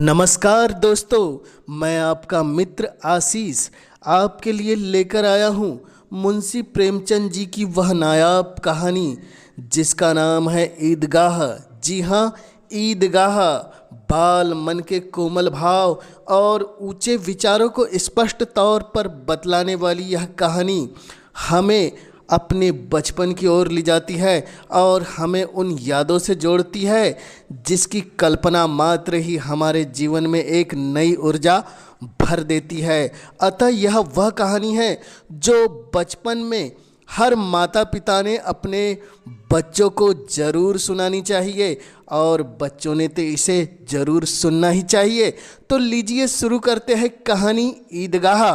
नमस्कार दोस्तों, मैं आपका मित्र आशीष आपके लिए लेकर आया हूँ मुंशी प्रेमचंद जी की वह नायाब कहानी जिसका नाम है ईदगाह। जी हाँ, ईदगाह। बाल मन के कोमल भाव और ऊंचे विचारों को स्पष्ट तौर पर बतलाने वाली यह कहानी हमें अपने बचपन की ओर ले जाती है और हमें उन यादों से जोड़ती है जिसकी कल्पना मात्र ही हमारे जीवन में एक नई ऊर्जा भर देती है। अतः यह वह कहानी है जो बचपन में हर माता पिता ने अपने बच्चों को ज़रूर सुनानी चाहिए और बच्चों ने तो इसे ज़रूर सुनना ही चाहिए। तो लीजिए शुरू करते हैं कहानी ईदगाह।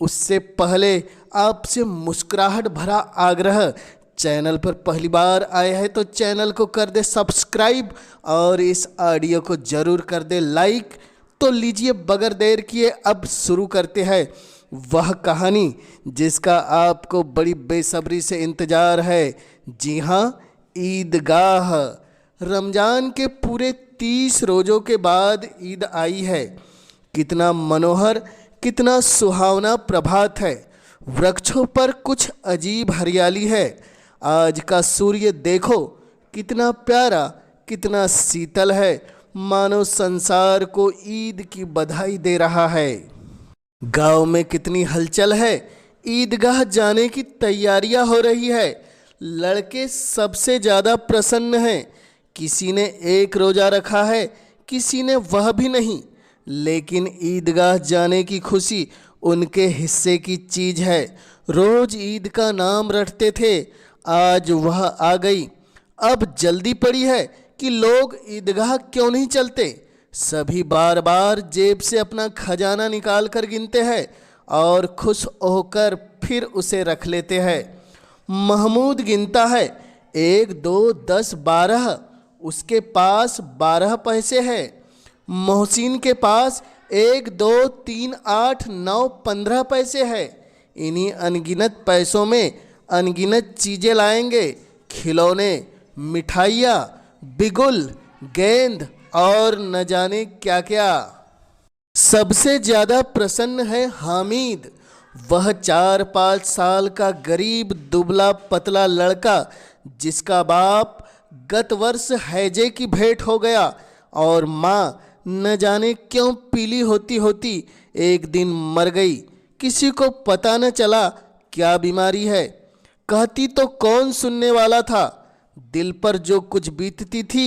उससे पहले आपसे मुस्कुराहट भरा आग्रह, चैनल पर पहली बार आए हैं तो चैनल को कर दे सब्सक्राइब और इस ऑडियो को ज़रूर कर दे लाइक। तो लीजिए बगैर देर किए अब शुरू करते हैं वह कहानी जिसका आपको बड़ी बेसब्री से इंतज़ार है। जी हाँ, ईदगाह। रमज़ान के पूरे 30 रोज़ों के बाद ईद आई है। कितना मनोहर, कितना सुहावना प्रभात है। वृक्षों पर कुछ अजीब हरियाली है। आज का सूर्य देखो कितना प्यारा, कितना शीतल है, मानो संसार को ईद की बधाई दे रहा है। गांव में कितनी हलचल है। ईदगाह जाने की तैयारियां हो रही है। लड़के सबसे ज़्यादा प्रसन्न हैं। किसी ने एक रोज़ा रखा है, किसी ने वह भी नहीं, लेकिन ईदगाह जाने की खुशी उनके हिस्से की चीज़ है। रोज़ ईद का नाम रटते थे, आज वह आ गई। अब जल्दी पड़ी है कि लोग ईदगाह क्यों नहीं चलते। सभी बार बार जेब से अपना खजाना निकाल कर गिनते हैं और खुश होकर फिर उसे रख लेते हैं। महमूद गिनता है 1 2 10 12। उसके पास 12 पैसे हैं। मोहसिन के पास 1 2 3 8 9 15 पैसे है। इन्हीं अनगिनत पैसों में अनगिनत चीज़ें लाएंगे, खिलौने, मिठाइयाँ, बिगुल, गेंद और न जाने क्या क्या। सबसे ज़्यादा प्रसन्न है हामिद। वह 4-5 साल का गरीब दुबला पतला लड़का जिसका बाप गत वर्ष हैजे की भेंट हो गया और माँ न जाने क्यों पीली होती होती एक दिन मर गई। किसी को पता न चला क्या बीमारी है। कहती तो कौन सुनने वाला था। दिल पर जो कुछ बीतती थी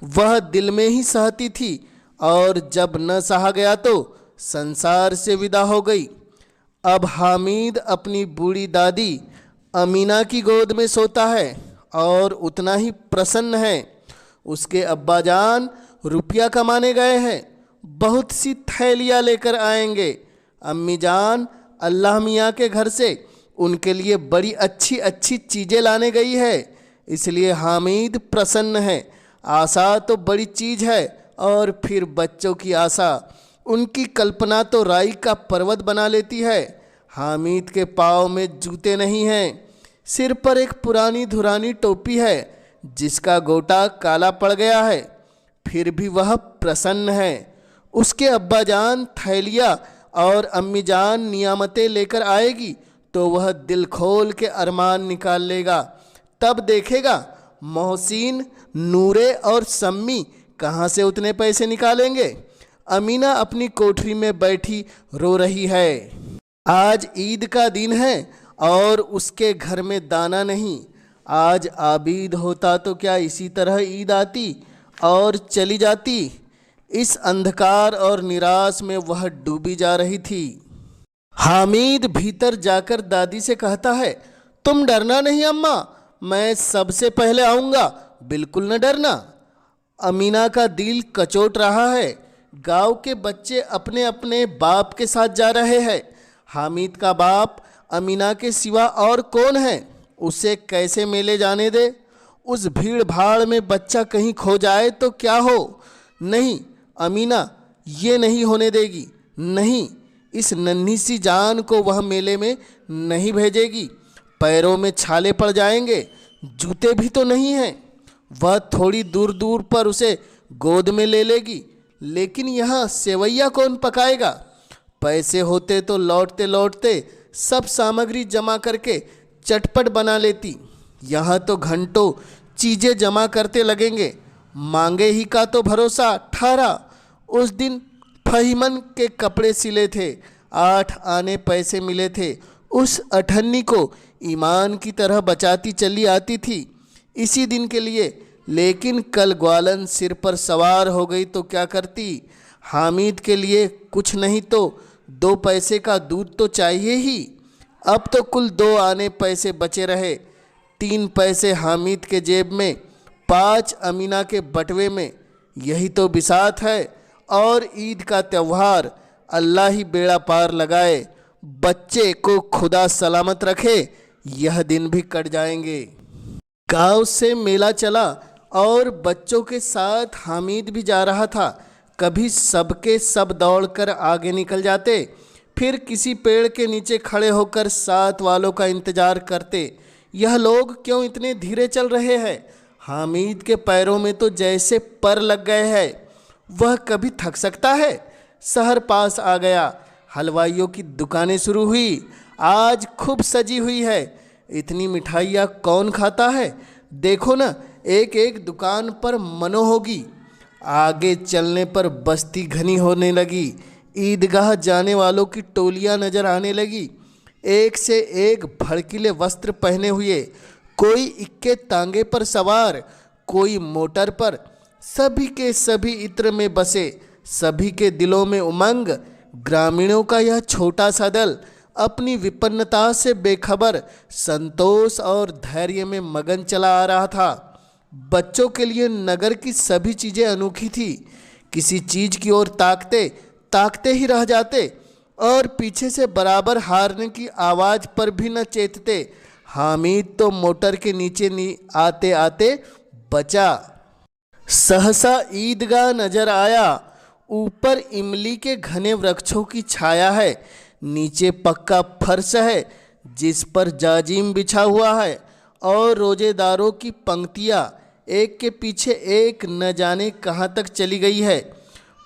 वह दिल में ही सहती थी और जब न सहा गया तो संसार से विदा हो गई। अब हामिद अपनी बूढ़ी दादी अमीना की गोद में सोता है और उतना ही प्रसन्न है। उसके अब्बाजान रुपया कमाने गए हैं, बहुत सी थैलियाँ लेकर आएंगे। अम्मी जान अल्लाह मियाँ के घर से उनके लिए बड़ी अच्छी अच्छी चीज़ें लाने गई है, इसलिए हामिद प्रसन्न है। आशा तो बड़ी चीज़ है और फिर बच्चों की आशा, उनकी कल्पना तो राई का पर्वत बना लेती है। हामिद के पाँव में जूते नहीं हैं, सिर पर एक पुरानी धुरानी टोपी है जिसका गोटा काला पड़ गया है, फिर भी वह प्रसन्न है। उसके अब्बाजान थैलिया और अम्मी जान नियामतें लेकर आएगी तो वह दिल खोल के अरमान निकाल लेगा। तब देखेगा मोहसिन, नूरे और सम्मी कहाँ से उतने पैसे निकालेंगे। अमीना अपनी कोठरी में बैठी रो रही है। आज ईद का दिन है और उसके घर में दाना नहीं। आज आबीद होता तो क्या इसी तरह ईद आती और चली जाती। इस अंधकार और निराश में वह डूबी जा रही थी। हामिद भीतर जाकर दादी से कहता है, तुम डरना नहीं अम्मा, मैं सबसे पहले आऊँगा, बिल्कुल न डरना। अमीना का दिल कचोट रहा है। गांव के बच्चे अपने अपने बाप के साथ जा रहे हैं। हामिद का बाप अमीना के सिवा और कौन है, उसे कैसे मेले जाने दे। उस भीड़ भाड़ में बच्चा कहीं खो जाए तो क्या हो। नहीं, अमीना ये नहीं होने देगी। नहीं, इस नन्ही सी जान को वह मेले में नहीं भेजेगी। पैरों में छाले पड़ जाएंगे, जूते भी तो नहीं हैं। वह थोड़ी दूर दूर पर उसे गोद में ले लेगी, लेकिन यहाँ सेवैया कौन पकाएगा। पैसे होते तो लौटते लौटते सब सामग्री जमा करके चटपट बना लेती। यहाँ तो घंटों चीज़ें जमा करते लगेंगे, मांगे ही का तो भरोसा ठहरा। उस दिन फहीमन के कपड़े सिले थे, 8 आने पैसे मिले थे। उस अठन्नी को ईमान की तरह बचाती चली आती थी इसी दिन के लिए। लेकिन कल ग्वालन सिर पर सवार हो गई तो क्या करती। हामिद के लिए कुछ नहीं तो 2 पैसे का दूध तो चाहिए ही। अब तो कुल 2 आने पैसे बचे रहे, 3 पैसे हामिद के जेब में, 5 अमीना के बटवे में। यही तो बिसात है। और ईद का त्यौहार, अल्लाह ही बेड़ा पार लगाए, बच्चे को खुदा सलामत रखे, यह दिन भी कट जाएंगे। गांव से मेला चला और बच्चों के साथ हामिद भी जा रहा था। कभी सबके सब दौड़कर आगे निकल जाते, फिर किसी पेड़ के नीचे खड़े होकर साथ वालों का इंतजार करते। यह लोग क्यों इतने धीरे चल रहे हैं। हामिद के पैरों में तो जैसे पर लग गए हैं। वह कभी थक सकता है। शहर पास आ गया, हलवाइयों की दुकानें शुरू हुई। आज खूब सजी हुई है। इतनी मिठाइयाँ कौन खाता है। देखो ना, एक एक दुकान पर मनो होगी। आगे चलने पर बस्ती घनी होने लगी। ईदगाह जाने वालों की टोलियां नजर आने लगी, एक से एक भड़कीले वस्त्र पहने हुए, कोई इक्के तांगे पर सवार, कोई मोटर पर। सभी के सभी इत्र में बसे, सभी के दिलों में उमंग। ग्रामीणों का यह छोटा सा दल अपनी विपन्नता से बेखबर संतोष और धैर्य में मगन चला आ रहा था। बच्चों के लिए नगर की सभी चीज़ें अनोखी थी। किसी चीज़ की ओर ताकते ताकते ही रह जाते और पीछे से बराबर हारने की आवाज़ पर भी न चेतते। हामिद तो मोटर के नीचे आते आते बचा। सहसा ईदगाह नजर आया। ऊपर इमली के घने वृक्षों की छाया है, नीचे पक्का फर्श है जिस पर जाजिम बिछा हुआ है और रोजेदारों की पंक्तियाँ एक के पीछे एक न जाने कहाँ तक चली गई है,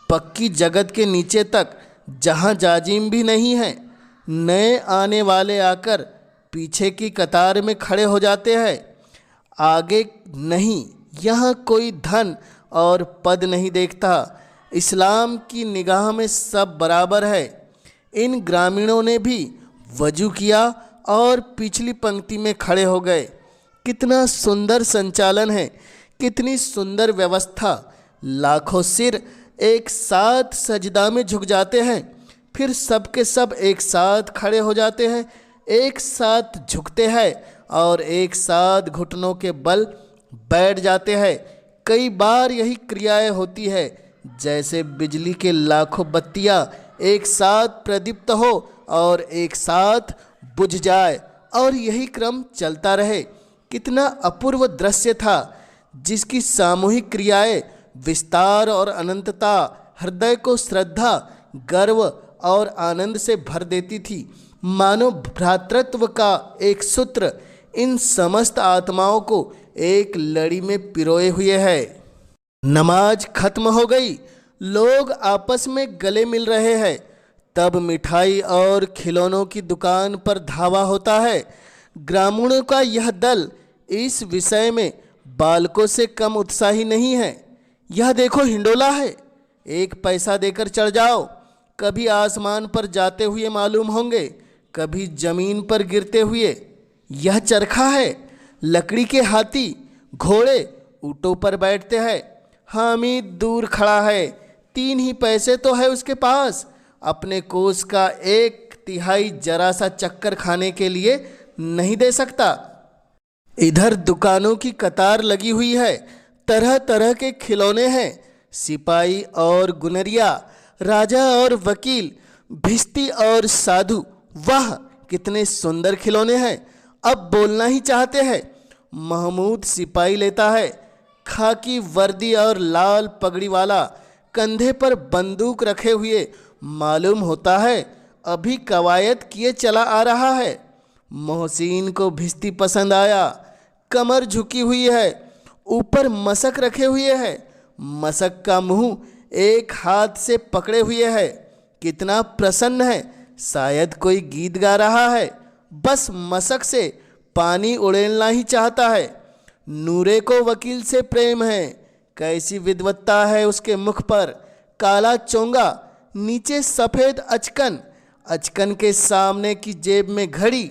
पक्की जगत के नीचे तक, जहाँ जाजिम भी नहीं है। नए आने वाले आकर पीछे की कतार में खड़े हो जाते हैं। आगे नहीं, यहाँ कोई धन और पद नहीं देखता। इस्लाम की निगाह में सब बराबर है। इन ग्रामीणों ने भी वजू किया और पिछली पंक्ति में खड़े हो गए। कितना सुंदर संचालन है, कितनी सुंदर व्यवस्था। लाखों सिर एक साथ सजदा में झुक जाते हैं, फिर सब के सब एक साथ खड़े हो जाते हैं, एक साथ झुकते हैं और एक साथ घुटनों के बल बैठ जाते हैं। कई बार यही क्रियाएं होती है जैसे बिजली के लाखों बत्तियां एक साथ प्रदीप्त हो और एक साथ बुझ जाए और यही क्रम चलता रहे। कितना अपूर्व दृश्य था, जिसकी सामूहिक क्रियाएं विस्तार और अनंतता हृदय को श्रद्धा, गर्व और आनंद से भर देती थी। मानो भ्रातृत्व का एक सूत्र इन समस्त आत्माओं को एक लड़ी में पिरोए हुए है। नमाज खत्म हो गई, लोग आपस में गले मिल रहे हैं। तब मिठाई और खिलौनों की दुकान पर धावा होता है। ग्रामीणों का यह दल इस विषय में बालकों से कम उत्साही नहीं है। यह देखो हिंडोला है, 1 पैसा देकर चढ़ जाओ। कभी आसमान पर जाते हुए मालूम होंगे, कभी जमीन पर गिरते हुए। यह चरखा है, लकड़ी के हाथी घोड़े ऊँटों पर बैठते हैं। हामिद दूर खड़ा है, 3 ही पैसे तो है उसके पास। अपने कोस का 1/3 जरा सा चक्कर खाने के लिए नहीं दे सकता। इधर दुकानों की कतार लगी हुई है, तरह तरह के खिलौने हैं। सिपाही और गुनरिया, राजा और वकील, भिश्ती और साधु, वाह कितने सुंदर खिलौने हैं। अब बोलना ही चाहते हैं। महमूद सिपाही लेता है, खाकी वर्दी और लाल पगड़ी वाला, कंधे पर बंदूक रखे हुए, मालूम होता है अभी कवायद किए चला आ रहा है। मोहसिन को भिश्ती पसंद आया, कमर झुकी हुई है, ऊपर मशक रखे हुए है। मशक का मुंह एक हाथ से पकड़े हुए है। कितना प्रसन्न है, शायद कोई गीत गा रहा है। बस मशक से पानी उड़ेलना ही चाहता है। नूरे को वकील से प्रेम है, कैसी विद्वत्ता है उसके मुख पर। काला चोंगा, नीचे सफ़ेद अचकन, अचकन के सामने की जेब में घड़ी,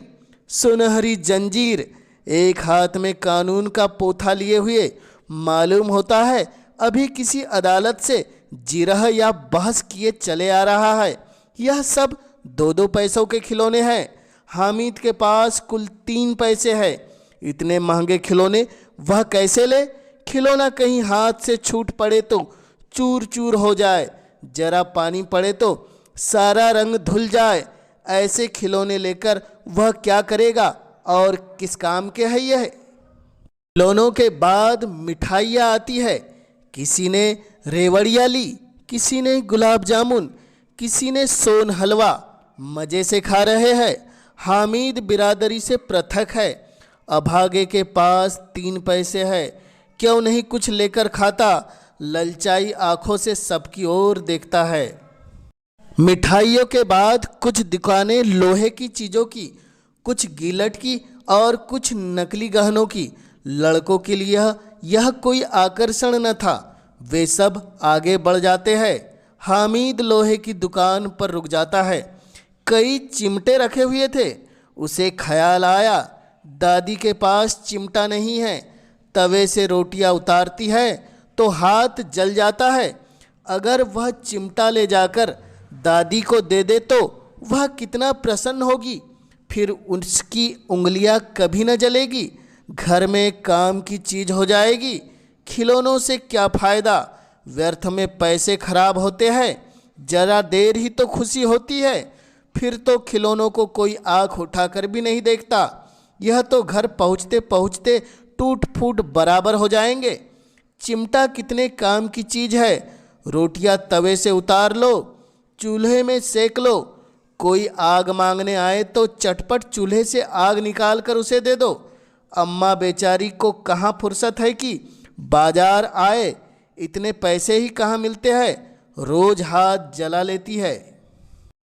सुनहरी जंजीर, एक हाथ में कानून का पोथा लिए हुए। मालूम होता है अभी किसी अदालत से जिरह या बहस किए चले आ रहा है। यह सब 2-2 पैसों के खिलौने हैं। हामिद के पास कुल 3 पैसे हैं। इतने महंगे खिलौने वह कैसे ले? खिलौना कहीं हाथ से छूट पड़े तो चूर चूर हो जाए, जरा पानी पड़े तो सारा रंग धुल जाए। ऐसे खिलौने लेकर वह क्या करेगा और किस काम के है यह? खिलौनों के बाद मिठाइयाँ आती है। किसी ने रेवड़ियाँ ली, किसी ने गुलाब जामुन, किसी ने सोन हलवा। मज़े से खा रहे हैं। हामिद बिरादरी से पृथक है। अभागे के पास 3 पैसे है, क्यों नहीं कुछ लेकर खाता? ललचाई आंखों से सबकी ओर देखता है। मिठाइयों के बाद कुछ दुकानें लोहे की चीज़ों की, कुछ गिलट की और कुछ नकली गहनों की। लड़कों के लिए यह कोई आकर्षण न था। वे सब आगे बढ़ जाते हैं। हामिद लोहे की दुकान पर रुक जाता है। कई चिमटे रखे हुए थे। उसे ख्याल आया, दादी के पास चिमटा नहीं है। तवे से रोटियां उतारती है तो हाथ जल जाता है। अगर वह चिमटा ले जाकर दादी को दे दे तो वह कितना प्रसन्न होगी। फिर उसकी उंगलियां कभी न जलेगी। घर में काम की चीज़ हो जाएगी। खिलौनों से क्या फ़ायदा? व्यर्थ में पैसे खराब होते हैं। जरा देर ही तो खुशी होती है, फिर तो खिलौनों को कोई आँख उठाकर भी नहीं देखता। यह तो घर पहुँचते पहुँचते टूट फूट बराबर हो जाएंगे। चिमटा कितने काम की चीज़ है। रोटियां तवे से उतार लो, चूल्हे में सेक लो। कोई आग मांगने आए तो चटपट चूल्हे से आग निकाल कर उसे दे दो। अम्मा बेचारी को कहाँ फुर्सत है कि बाजार आए। इतने पैसे ही कहाँ मिलते हैं, रोज हाथ जला लेती है।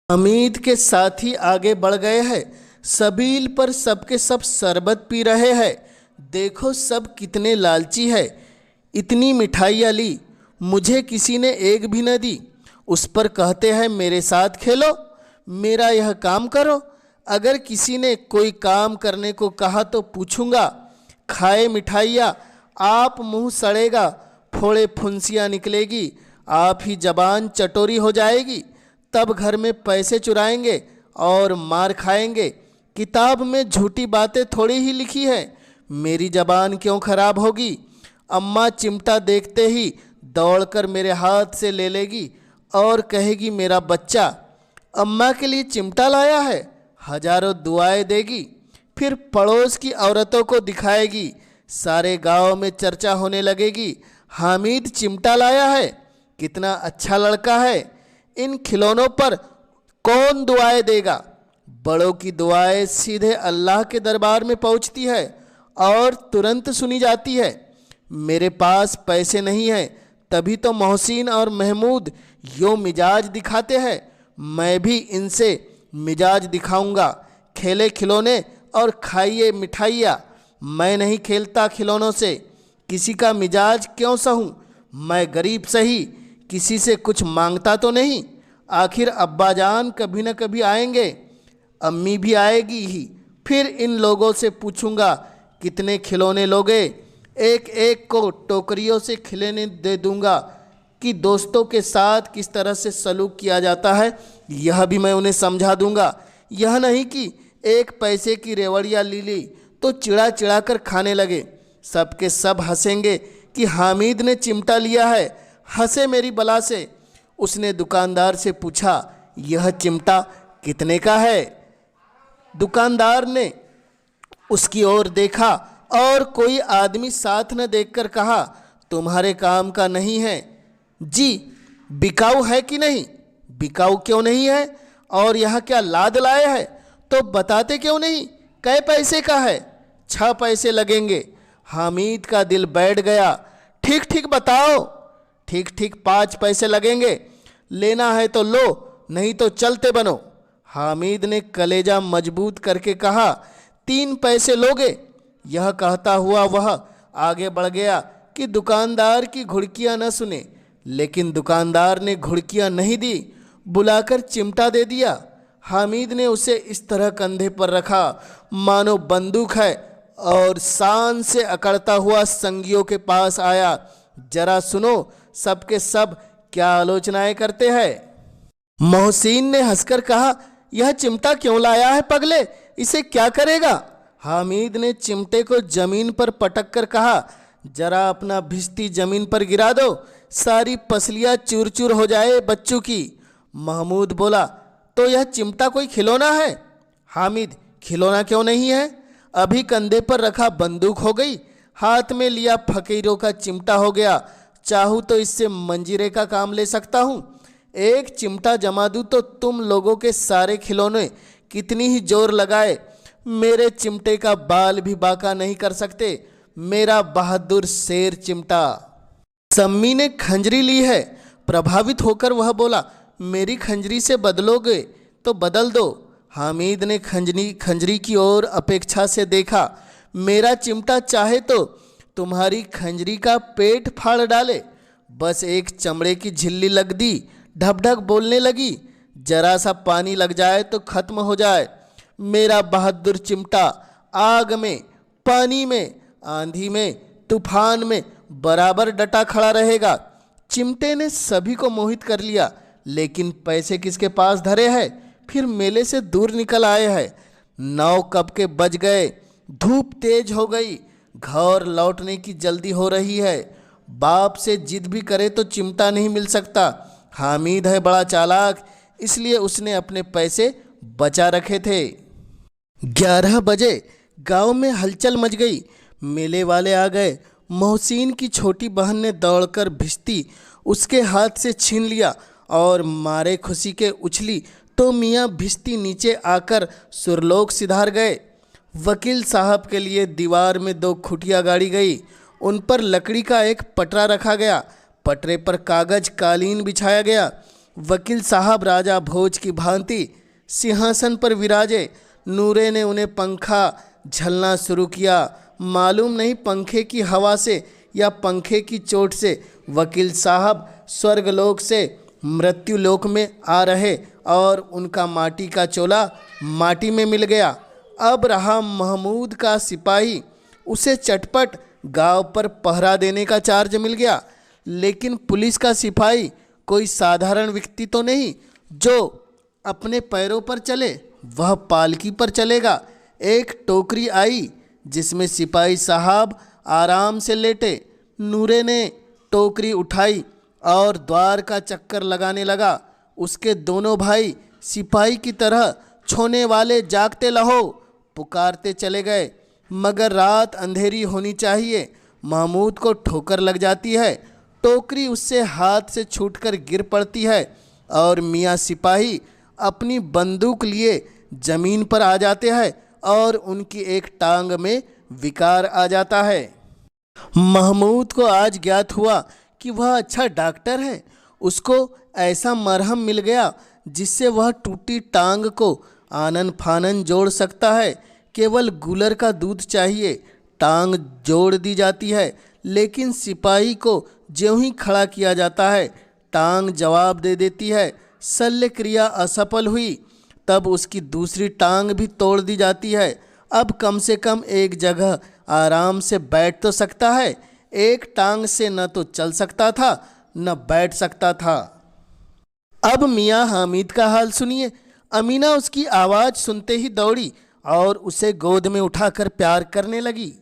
हामिद के साथी आगे बढ़ गए हैं। सबील पर सबके सब शरबत पी रहे हैं। देखो सब कितने लालची है। इतनी मिठाइयाँ ली, मुझे किसी ने एक भी न दी। उस पर कहते हैं मेरे साथ खेलो, मेरा यह काम करो। अगर किसी ने कोई काम करने को कहा तो पूछूंगा, खाए मिठाइयाँ, आप मुंह सड़ेगा, फोड़े फुंसियाँ निकलेगी, आप ही जबान चटोरी हो जाएगी। तब घर में पैसे चुराएंगे और मार खाएंगे। किताब में झूठी बातें थोड़ी ही लिखी है, मेरी जबान क्यों खराब होगी? अम्मा चिमटा देखते ही दौड़कर मेरे हाथ से ले लेगी और कहेगी मेरा बच्चा। अम्मा के लिए चिमटा लाया है, हजारों दुआएं देगी। फिर पड़ोस की औरतों को दिखाएगी, सारे गांव में चर्चा होने लगेगी, हामिद चिमटा लाया है, कितना अच्छा लड़का है। इन खिलौनों पर कौन दुआएं देगा? बड़ों की दुआएं सीधे अल्लाह के दरबार में पहुंचती है और तुरंत सुनी जाती है। मेरे पास पैसे नहीं हैं, तभी तो मोहसिन और महमूद यूँ मिजाज दिखाते हैं। मैं भी इनसे मिजाज दिखाऊंगा। खेले खिलौने और खाइए मिठाइयाँ। मैं नहीं खेलता खिलौनों से, किसी का मिजाज क्यों सहूँ? मैं गरीब सही, किसी से कुछ मांगता तो नहीं। आखिर अब्बा जान कभी न कभी आएंगे, अम्मी भी आएगी ही। फिर इन लोगों से पूछूंगा कितने खिलौने लोगे। एक एक को टोकरियों से खिलौने दे दूंगा कि दोस्तों के साथ किस तरह से सलूक किया जाता है, यह भी मैं उन्हें समझा दूंगा। यह नहीं कि एक पैसे की रेवड़ियाँ ली तो चिड़ा चिड़ा कर खाने लगे। सबके सब हंसेंगे कि हामिद ने चिमटा लिया है। हंसे मेरी बला से। उसने दुकानदार से पूछा, यह चिमटा कितने का है? दुकानदार ने उसकी ओर देखा और कोई आदमी साथ न देखकर कहा, तुम्हारे काम का नहीं है जी। बिकाऊ है कि नहीं? बिकाऊ क्यों नहीं है? और यह क्या लाद लाए है? तो बताते क्यों नहीं? कै पैसे का है? 6 पैसे लगेंगे। हामिद का दिल बैठ गया। ठीक ठीक बताओ। ठीक ठीक 5 पैसे लगेंगे। लेना है तो लो, नहीं तो चलते बनो। हामिद ने कलेजा मजबूत करके कहा, 3 पैसे लोगे? यह कहता हुआ वह आगे बढ़ गया कि दुकानदार की घुड़कियां न सुने, लेकिन दुकानदार ने घुड़कियां नहीं दी, बुलाकर चिमटा दे दिया। हामिद ने उसे इस तरह कंधे पर रखा मानो बंदूक है और शान से अकड़ता हुआ संगियों के पास आया। जरा सुनो सबके सब क्या आलोचनाएं करते हैं। मोहसिन ने हंसकर कहा, यह चिमटा क्यों लाया है पगले, इसे क्या करेगा? हामिद ने चिमटे को जमीन पर पटक कर कहा, जरा अपना भिश्ती जमीन पर गिरा दो, सारी पसलियां चूर चूर हो जाए बच्चों की। महमूद बोला, तो यह चिमटा कोई खिलौना है? हामिद, खिलौना क्यों नहीं है? अभी कंधे पर रखा बंदूक हो गई, हाथ में लिया फकीरों का चिमटा हो गया। चाहूँ तो इससे मंजीरे का काम ले सकता हूँ। एक चिमटा जमा दूँ तो तुम लोगों के सारे खिलौने कितनी ही जोर लगाए मेरे चिमटे का बाल भी बांका नहीं कर सकते। मेरा बहादुर शेर चिमटा। सम्मी ने खंजरी ली है। प्रभावित होकर वह बोला, मेरी खंजरी से बदलोगे तो बदल दो। हामिद ने खंजरी की ओर अपेक्षा से देखा। मेरा चिमटा चाहे तो तुम्हारी खंजरी का पेट फाड़ डाले। बस एक चमड़े की झिल्ली लग दी, ढक बोलने लगी, जरा सा पानी लग जाए तो खत्म हो जाए। मेरा बहादुर चिमटा आग में, पानी में, आंधी में, तूफान में बराबर डटा खड़ा रहेगा। चिमटे ने सभी को मोहित कर लिया, लेकिन पैसे किसके पास धरे हैं? फिर मेले से दूर निकल आए हैं। 9 कब के बज गए, धूप तेज हो गई, घर लौटने की जल्दी हो रही है। बाप से जिद भी करे तो चिमटा नहीं मिल सकता। हामिद है बड़ा चालाक, इसलिए उसने अपने पैसे बचा रखे थे। 11 बजे गांव में हलचल मच गई। मेले वाले आ गए। मोहसिन की छोटी बहन ने दौड़कर भिश्ती उसके हाथ से छीन लिया और मारे खुशी के उछली तो मियाँ भिश्ती नीचे आकर सुरलोक सिधार गए। वकील साहब के लिए दीवार में 2 खुटिया गाड़ी गई। उन पर लकड़ी का एक पटरा रखा गया। पटरे पर कागज कालीन बिछाया गया। वकील साहब राजा भोज की भांति सिंहासन पर विराजे। नूरे ने उन्हें पंखा झलना शुरू किया। मालूम नहीं पंखे की हवा से या पंखे की चोट से वकील साहब स्वर्गलोक से मृत्युलोक में आ रहे और उनका माटी का चोला माटी में मिल गया। अब रहा महमूद का सिपाही, उसे चटपट गांव पर पहरा देने का चार्ज मिल गया। लेकिन पुलिस का सिपाही कोई साधारण व्यक्ति तो नहीं जो अपने पैरों पर चले, वह पालकी पर चलेगा। एक टोकरी आई जिसमें सिपाही साहब आराम से लेटे। नूरे ने टोकरी उठाई और द्वार का चक्कर लगाने लगा। उसके दोनों भाई सिपाही की तरह छोने वाले जागते रहो पुकारते चले गए, मगर रात अंधेरी होनी चाहिए। महमूद को ठोकर लग जाती है। टोकरी उससे हाथ से छूटकर गिर पड़ती है और मियाँ सिपाही अपनी बंदूक लिए जमीन पर आ जाते हैं और उनकी एक टांग में विकार आ जाता है। महमूद को आज ज्ञात हुआ कि वह अच्छा डॉक्टर है। उसको ऐसा मरहम मिल गया जिससे वह टूटी टांग को आनन फानन जोड़ सकता है। केवल गुलर का दूध चाहिए, टांग जोड़ दी जाती है। लेकिन सिपाही को ज्यों ही खड़ा किया जाता है, टांग जवाब दे देती है। शल्य क्रिया असफल हुई तब उसकी दूसरी टांग भी तोड़ दी जाती है। अब कम से कम एक जगह आराम से बैठ तो सकता है। एक टांग से न तो चल सकता था न बैठ सकता था। अब मियाँ हामिद का हाल सुनिए। अमीना उसकी आवाज़ सुनते ही दौड़ी और उसे गोद में उठाकर प्यार करने लगी।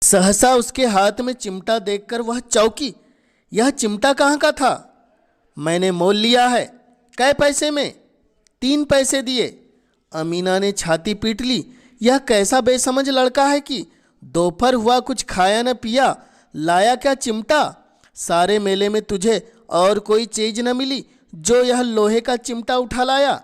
सहसा उसके हाथ में चिमटा देखकर वह चौंकी। यह चिमटा कहाँ का था? मैंने मोल लिया है। कै पैसे में? 3 पैसे दिए। अमीना ने छाती पीट ली। यह कैसा बेसमझ लड़का है कि दोपहर हुआ कुछ खाया न पिया, लाया क्या चिमटा? सारे मेले में तुझे और कोई चीज न मिली जो यह लोहे का चिमटा उठा लाया?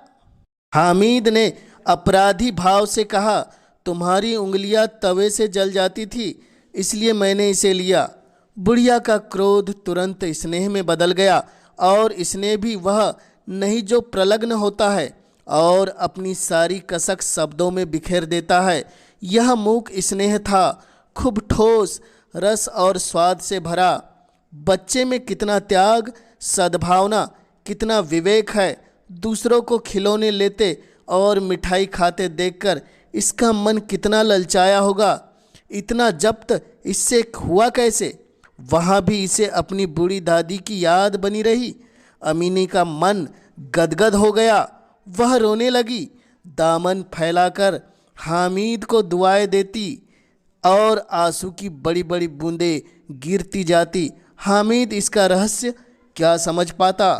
हामिद ने अपराधी भाव से कहा, तुम्हारी उंगलियां तवे से जल जाती थी इसलिए मैंने इसे लिया। बुढ़िया का क्रोध तुरंत स्नेह में बदल गया और स्नेह भी वह नहीं जो प्रलग्न होता है और अपनी सारी कसक शब्दों में बिखेर देता है। यह मूक स्नेह था, खूब ठोस, रस और स्वाद से भरा। बच्चे में कितना त्याग, सद्भावना, कितना विवेक है। दूसरों को खिलौने लेते और मिठाई खाते देखकर इसका मन कितना ललचाया होगा। इतना जब्त इससे हुआ कैसे? वहाँ भी इसे अपनी बूढ़ी दादी की याद बनी रही। अमीनी का मन गदगद हो गया। वह रोने लगी, दामन फैलाकर हामिद को दुआएं देती और आंसू की बड़ी बड़ी बूंदें गिरती जाती। हामिद इसका रहस्य क्या समझ पाता?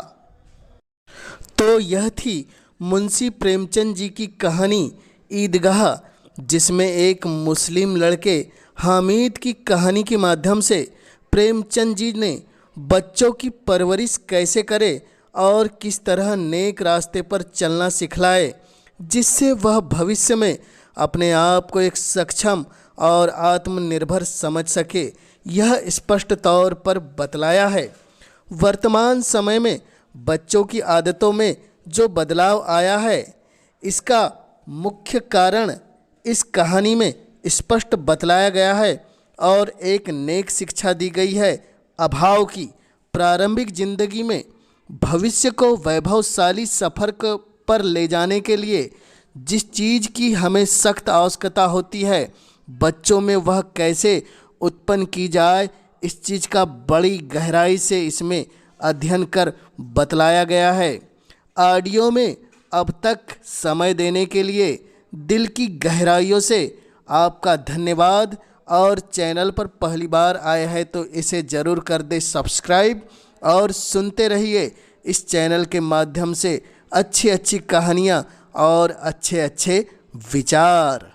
तो यह थी मुंशी प्रेमचंद जी की कहानी ईदगाह, जिसमें एक मुस्लिम लड़के हामिद की कहानी के माध्यम से प्रेमचंद जी ने बच्चों की परवरिश कैसे करे और किस तरह नेक रास्ते पर चलना सिखलाए, जिससे वह भविष्य में अपने आप को एक सक्षम और आत्मनिर्भर समझ सके, यह स्पष्ट तौर पर बतलाया है। वर्तमान समय में बच्चों की आदतों में जो बदलाव आया है, इसका मुख्य कारण इस कहानी में स्पष्ट बतलाया गया है और एक नेक शिक्षा दी गई है अभाव की। प्रारंभिक जिंदगी में भविष्य को वैभवशाली सफ़र पर ले जाने के लिए जिस चीज़ की हमें सख्त आवश्यकता होती है, बच्चों में वह कैसे उत्पन्न की जाए, इस चीज़ का बड़ी गहराई से इसमें अध्ययन कर बतलाया गया है। ऑडियो में अब तक समय देने के लिए दिल की गहराइयों से आपका धन्यवाद। और चैनल पर पहली बार आए हैं तो इसे ज़रूर कर दे सब्सक्राइब और सुनते रहिए इस चैनल के माध्यम से अच्छी अच्छी कहानियाँ और अच्छे अच्छे विचार।